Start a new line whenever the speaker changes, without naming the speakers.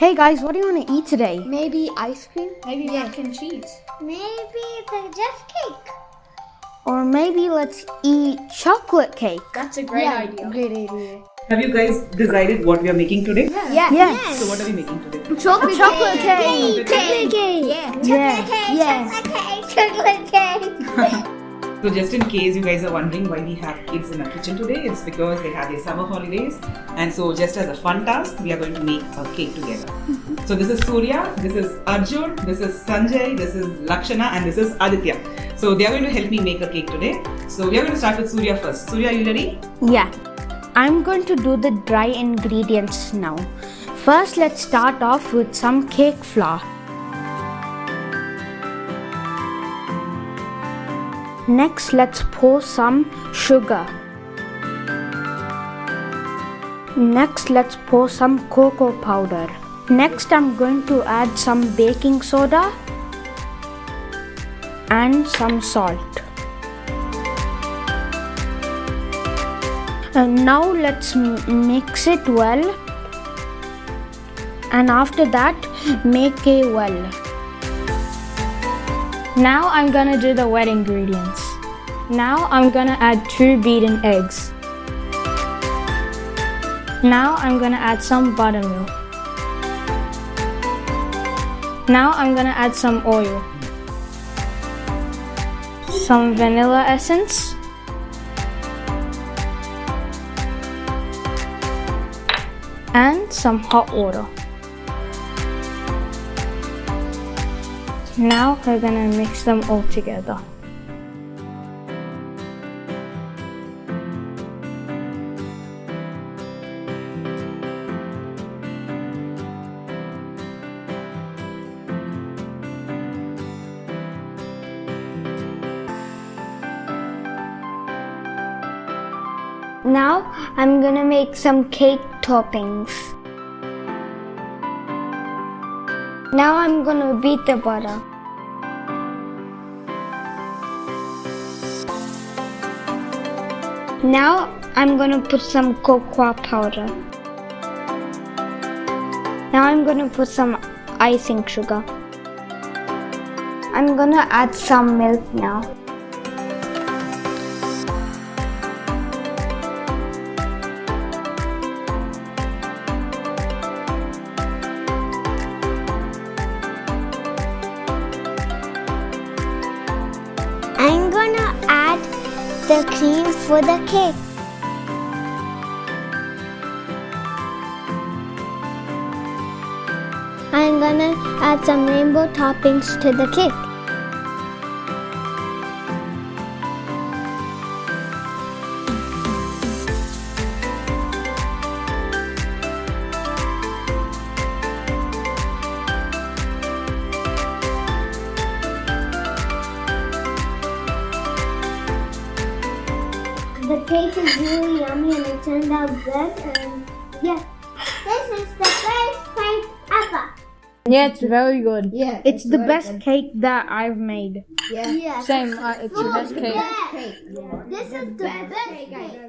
Hey guys, what do you want to eat today?
Maybe ice cream?
Maybe mac and cheese.
Maybe just cake.
Or maybe let's eat chocolate cake.
That's a great idea.
Great idea.
Have you guys decided what we are making today?
Yes.
So what are we making today?
Chocolate
Chocolate cake.
Chocolate cake.
Chocolate cake.
So just in case you guys are wondering why we have kids in our kitchen today, it's because they have their summer holidays, and so just as a fun task, we are going to make a cake together. So this is Surya, this is Arjun, this is Sanjay, this is Lakshana, and this is Aditya. So they are going to help me make a cake today. So we are going to start with Surya first. Surya, are you ready?
Yeah. I'm going to do the dry ingredients now. First, let's start off with some cake flour. Next, let's pour some sugar. Next, let's pour some cocoa powder. Next, I'm going to add some baking soda and some salt. And now let's mix it well, and after that make a well.
Now I'm gonna do the wet ingredients. Now I'm gonna add 2 beaten eggs. Now I'm gonna add some buttermilk. Now I'm gonna add some oil, some vanilla essence, and some hot water. Now we're gonna mix them all together.
Now I'm gonna make some cake toppings. Now I'm gonna beat the butter. Now I'm gonna put some cocoa powder. Now I'm gonna put some icing sugar. I'm gonna add some milk now.
I'm gonna add the cream for the cake. I'm gonna add some rainbow toppings to the cake. The cake is really yummy and it turned out good, and yeah. This is the best cake ever.
Yeah, it's very good.
Yeah,
It's the best cake that I've made.
Yeah.
Same, it's the best cake.
This is the best cake.